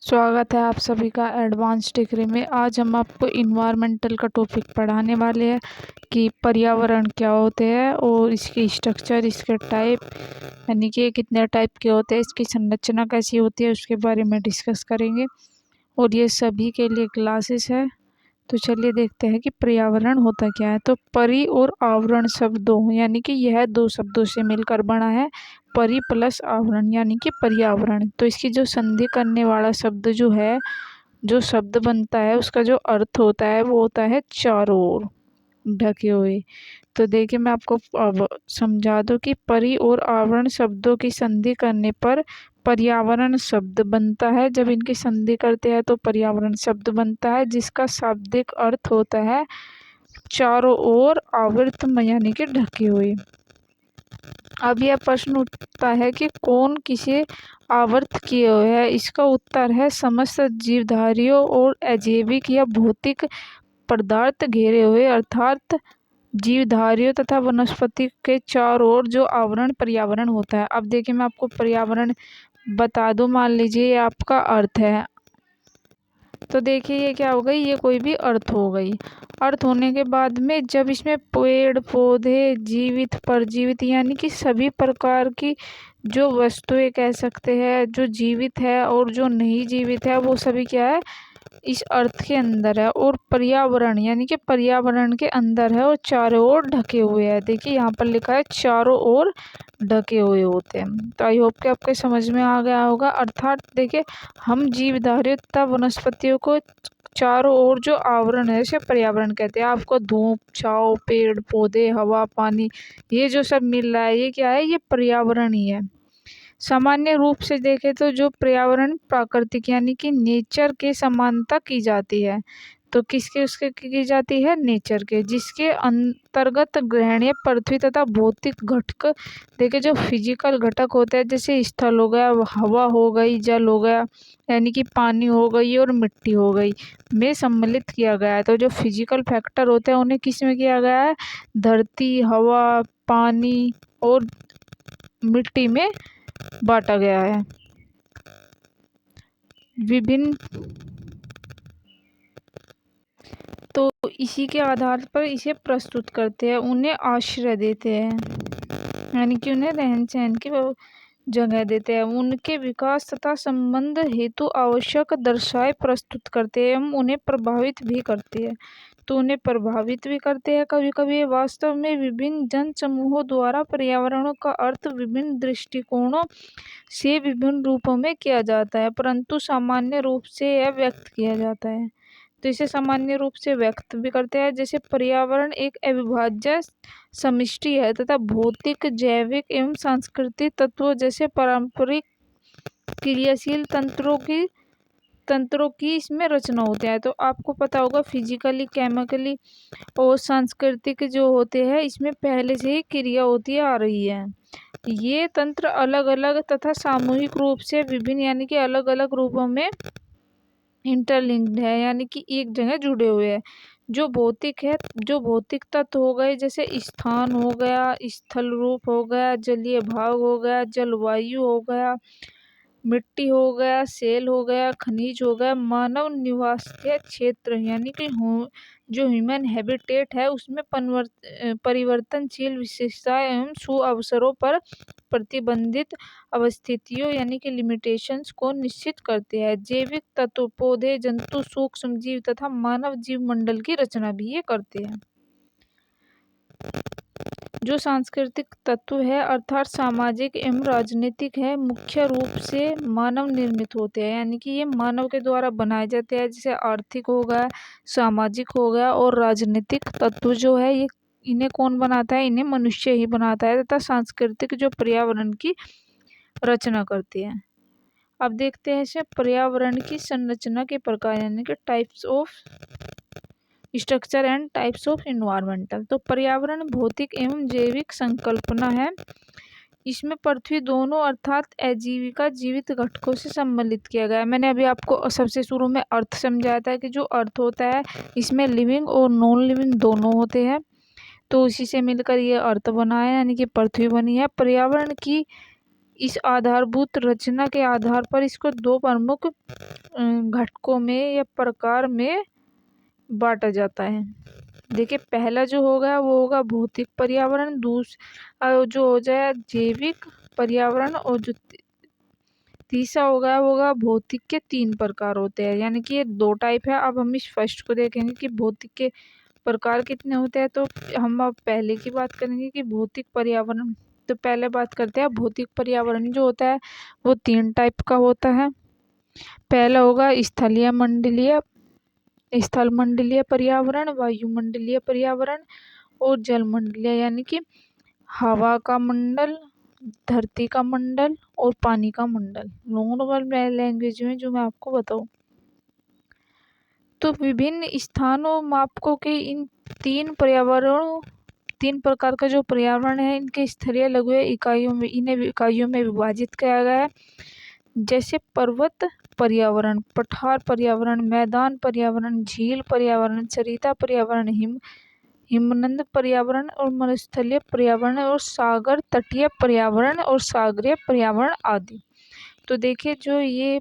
स्वागत है आप सभी का एडवांस डिग्री में। आज हम आपको इन्वायरमेंटल का टॉपिक पढ़ाने वाले हैं कि पर्यावरण क्या होते हैं और इसकी स्ट्रक्चर, इसके टाइप, यानी कि ये कितने टाइप के होते हैं, इसकी संरचना कैसी होती है, उसके बारे में डिस्कस करेंगे। और ये सभी के लिए क्लासेस है। तो चलिए देखते हैं कि पर्यावरण होता क्या है। तो परि और आवरण शब्दों, यानी कि यह दो शब्दों से मिलकर बना है। परि प्लस आवरण यानी कि पर्यावरण। तो इसकी जो संधि करने वाला शब्द जो है, जो शब्द बनता है, उसका जो अर्थ होता है वो होता है चारों ओर ढके हुए। तो देखिए मैं आपको अब समझा दूं कि परि और आवरण शब्दों की संधि करने पर पर्यावरण शब्द बनता है। जब इनकी संधि करते हैं तो पर्यावरण शब्द बनता है, जिसका शाब्दिक अर्थ होता है चारों ओर आवृत यानी कि ढके हुए। अब यह प्रश्न उठता है कि कौन किसे आवृत किए हुए है। इसका उत्तर है समस्त जीवधारियों और अजैविक या भौतिक पदार्थ घेरे हुए, अर्थात जीवधारियों तथा वनस्पति के चारों ओर जो आवरण पर्यावरण होता है। अब देखिए मैं आपको पर्यावरण बता दूं। मान लीजिए ये आपका अर्थ है, तो देखिए ये क्या हो गई, ये कोई भी अर्थ हो गई। अर्थ होने के बाद में जब इसमें पेड़ पौधे, जीवित परजीवित, यानी कि सभी प्रकार की जो वस्तुएं कह सकते हैं, जो जीवित है और जो नहीं जीवित है, वो सभी क्या है, इस अर्थ के अंदर है। और पर्यावरण यानी कि पर्यावरण के अंदर है और चारों ओर ढके हुए है। देखिए यहाँ पर लिखा है चारों ओर ढके हुए होते हैं। तो आई होप कि आपके समझ में आ गया होगा। अर्थात देखिए हम जीवधारियों तथा वनस्पतियों को चारों ओर जो आवरण है इसे पर्यावरण कहते हैं। आपको धूप, छांव, पेड़ पौधे, हवा, पानी, ये जो सब मिल रहा है, ये क्या है, ये पर्यावरण ही है। सामान्य रूप से देखें तो जो पर्यावरण प्राकृतिक यानी कि नेचर के समानता की जाती है। तो किसके उसके की जाती है, नेचर के, जिसके अंतर्गत ग्रहणीय पृथ्वी तथा भौतिक घटक, देखे जो फिजिकल घटक होते हैं, जैसे स्थल हो गया, हवा हो गई, जल हो गया, यानी कि पानी हो गई और मिट्टी हो गई, में सम्मिलित किया गया है। तो जो फिजिकल फैक्टर होते हैं उन्हें किस में किया गया है, धरती, हवा, पानी और मिट्टी में बांटा गया है। विभिन्न, तो इसी के आधार पर इसे प्रस्तुत करते हैं, उन्हें आश्रय देते हैं, यानी कि उन्हें रहन सहन की जगह देते हैं, उनके विकास तथा संबंध हेतु आवश्यक दर्शाए प्रस्तुत करते हैं, हम उन्हें प्रभावित भी करते हैं। तो उन्हें प्रभावित भी करते हैं कभी कभी। वास्तव में विभिन्न जन समूहों द्वारा पर्यावरण का अर्थ विभिन्न दृष्टिकोणों से विभिन्न रूपों में किया जाता है, परंतु सामान्य रूप से यह व्यक्त किया जाता है। तो इसे सामान्य रूप से व्यक्त भी करते हैं, जैसे पर्यावरण एक अविभाज्य समष्टि है तथा भौतिक, जैविक एवं सांस्कृतिक तत्वों जैसे पारंपरिक क्रियाशील तंत्रों की इसमें रचना होती है। तो आपको पता होगा फिजिकली, केमिकली और सांस्कृतिक जो होते हैं, इसमें पहले से ही क्रिया होती आ रही है। ये तंत्र अलग अलग तथा सामूहिक रूप से विभिन्न यानी कि अलग अलग रूपों में इंटरलिंक्ड है, यानी कि एक जगह जुड़े हुए हैं। जो भौतिक है, जो भौतिक तत्व हो गए, जैसे स्थान हो गया, स्थल रूप हो गया, जलीय भाग हो गया, जलवायु हो गया, मिट्टी हो गया, सेल हो गया, खनिज हो गया, मानव निवास के क्षेत्र यानी कि जो ह्यूमन हैबिटेट है, उसमें परिवर्तनशील विशेषताएं एवं सु अवसरों पर प्रतिबंधित अवस्थितियों यानी कि लिमिटेशंस को निश्चित करते हैं। जैविक तत्व, पौधे, जंतु, सूक्ष्म जीव तथा मानव जीव मंडल की रचना भी ये करते हैं। जो सांस्कृतिक तत्व है अर्थात सामाजिक एवं राजनीतिक है, मुख्य रूप से मानव निर्मित होते हैं, यानी कि ये मानव के द्वारा बनाए जाते हैं। जैसे आर्थिक हो गया, सामाजिक हो गया और राजनीतिक तत्व जो है, ये इन्हें कौन बनाता है, इन्हें मनुष्य ही बनाता है, तथा सांस्कृतिक जो पर्यावरण की रचना करते हैं। अब देखते हैं इसे पर्यावरण की संरचना के प्रकार, यानी कि types of structure and types of environmental. तो पर्यावरण भौतिक एवं जैविक संकल्पना है। इसमें पृथ्वी दोनों अर्थात आजीविका जीवित घटकों से सम्मिलित किया गया है। मैंने अभी आपको सबसे शुरू में अर्थ समझाया था कि जो अर्थ होता है इसमें लिविंग और नॉन लिविंग दोनों होते हैं। तो उसी से मिलकर ये अर्थ बना है, यानी कि पृथ्वी बनी है। पर्यावरण की इस आधारभूत रचना के आधार पर इसको दो प्रमुख घटकों में या प्रकार में बांटा जाता है। देखिए पहला जो होगा वो होगा भौतिक पर्यावरण, जो हो जाए जैविक पर्यावरण, और जो तीसरा होगा वो होगा भौतिक के 3 प्रकार होते हैं, यानी कि ये 2 टाइप है। अब हम इस फर्स्ट को देखेंगे कि भौतिक के प्रकार कितने होते हैं। तो हम अब पहले की बात करेंगे कि भौतिक पर्यावरण। तो पहले बात करते हैं भौतिक पर्यावरण जो होता है वो 3 टाइप का होता है। पहला होगा स्थलमंडलीय पर्यावरण, वायुमंडलीय पर्यावरण और जलमंडलीय, यानी कि हवा का मंडल, धरती का मंडल और पानी का मंडल। नॉर्मल लैंग्वेज में जो मैं आपको बताऊं, तो विभिन्न स्थानों मापकों के इन 3 प्रकार का जो पर्यावरण है इनके स्तरीय लघु इकाइयों में इकाइयों में विभाजित किया गया है। जैसे पर्वत पर्यावरण, पठार पर्यावरण, मैदान पर्यावरण, झील पर्यावरण, सरिता पर्यावरण, हिमनद पर्यावरण और मरुस्थलीय पर्यावरण, और सागर तटीय पर्यावरण और सागरीय पर्यावरण आदि। तो देखिए जो ये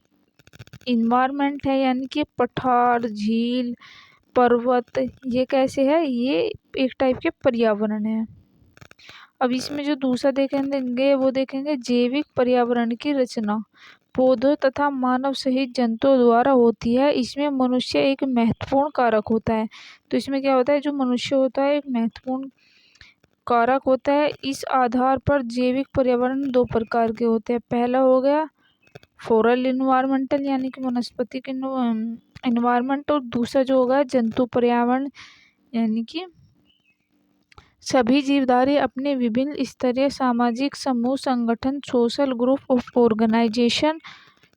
इन्वायरमेंट है, यानी कि पठार, झील, पर्वत, ये कैसे है, ये एक टाइप के पर्यावरण है। अब इसमें जो दूसरा देखेंगे वो देखेंगे जैविक पर्यावरण की रचना पौधों तथा मानव सहित जंतुओं द्वारा होती है। इसमें मनुष्य एक महत्वपूर्ण कारक होता है। तो इसमें क्या होता है, जो मनुष्य होता है एक महत्वपूर्ण कारक होता है। इस आधार पर जैविक पर्यावरण 2 प्रकार के होते हैं। पहला हो गया फ्लोरल इन्वायरमेंटल, यानी कि वनस्पतिक इन्वायरमेंट, और दूसरा जो होगा जंतु पर्यावरण, यानी कि सभी जीवधारी अपने विभिन्न स्तरीय सामाजिक समूह, संगठन, सोशल ग्रुप ऑफ ऑर्गेनाइजेशन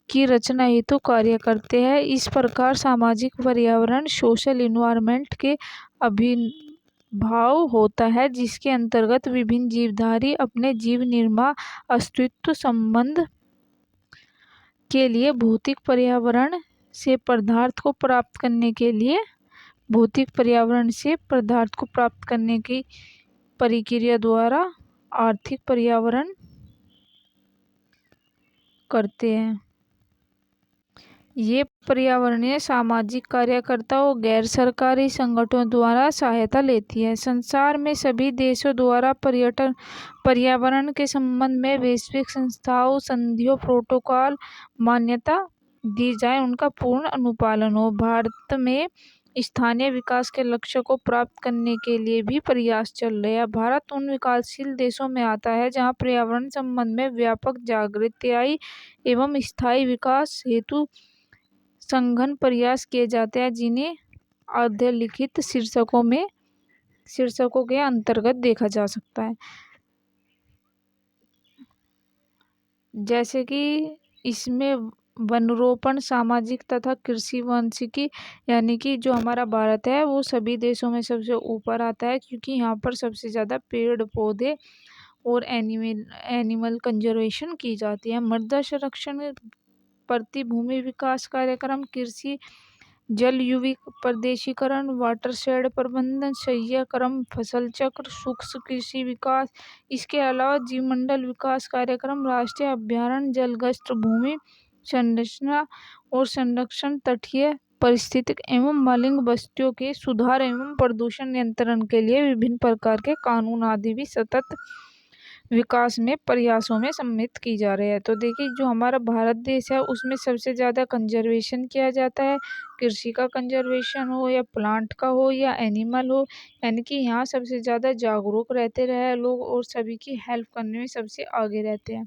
की रचना हेतु कार्य करते हैं। इस प्रकार सामाजिक पर्यावरण सोशल इन्वायरमेंट के अभिभाव होता है, जिसके अंतर्गत विभिन्न जीवधारी अपने जीव निर्वाह अस्तित्व संबंध के लिए भौतिक पर्यावरण से पदार्थ को प्राप्त करने की प्रक्रिया द्वारा आर्थिक पर्यावरण करते हैं। ये पर्यावरणीय सामाजिक कार्यकर्ताओं गैर सरकारी संगठनों द्वारा सहायता लेती है। संसार में सभी देशों द्वारा पर्यावरण के संबंध में वैश्विक संस्थाओं, संधियों, प्रोटोकॉल मान्यता दी जाए, उनका पूर्ण अनुपालन हो। भारत में स्थानीय विकास के लक्ष्य को प्राप्त करने के लिए भी प्रयास चल रहे हैं। भारत उन विकासशील देशों में आता है जहां पर्यावरण संबंध में व्यापक जागृति आई एवं स्थायी विकास हेतु सघन प्रयास किए जाते हैं, जिन्हें अधोलिखित शीर्षकों के अंतर्गत देखा जा सकता है। जैसे कि इसमें वनरोपण, सामाजिक तथा कृषि वानिकी, यानी कि जो हमारा भारत है वो सभी देशों में सबसे ऊपर आता है, क्योंकि यहाँ पर सबसे ज़्यादा पेड़ पौधे और एनिमल कंजर्वेशन की जाती है। मृदा संरक्षण, प्रतिभूमि विकास कार्यक्रम, कृषि जल युविक प्रदेशीकरण, वाटरशेड प्रबंधन, शय्या क्रम, फसल चक्र, सूक्ष्म कृषि विकास। इसके अलावा जीवमंडल विकास कार्यक्रम, राष्ट्रीय अभ्यारण्य, जलग्रस्त भूमि संरचना और संरक्षण, तटीय पारिस्थितिक एवं मलिन बस्तियों के सुधार एवं प्रदूषण नियंत्रण के लिए विभिन्न प्रकार के कानून आदि भी सतत विकास में प्रयासों में सम्मिलित की जा रही है। तो देखिए जो हमारा भारत देश है उसमें सबसे ज़्यादा कंजर्वेशन किया जाता है। कृषि का कंजर्वेशन हो या प्लांट का हो या एनिमल हो, यानी कि यहाँ सबसे ज़्यादा जागरूक रहते रहे लोग और सभी की हेल्प करने में सबसे आगे रहते हैं।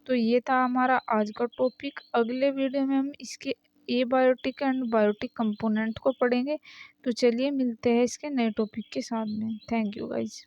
तो ये था हमारा आज का टॉपिक। अगले वीडियो में हम इसके एबायोटिक एंड बायोटिक कंपोनेंट को पढ़ेंगे। तो चलिए मिलते हैं इसके नए टॉपिक के साथ में। Thank you guys.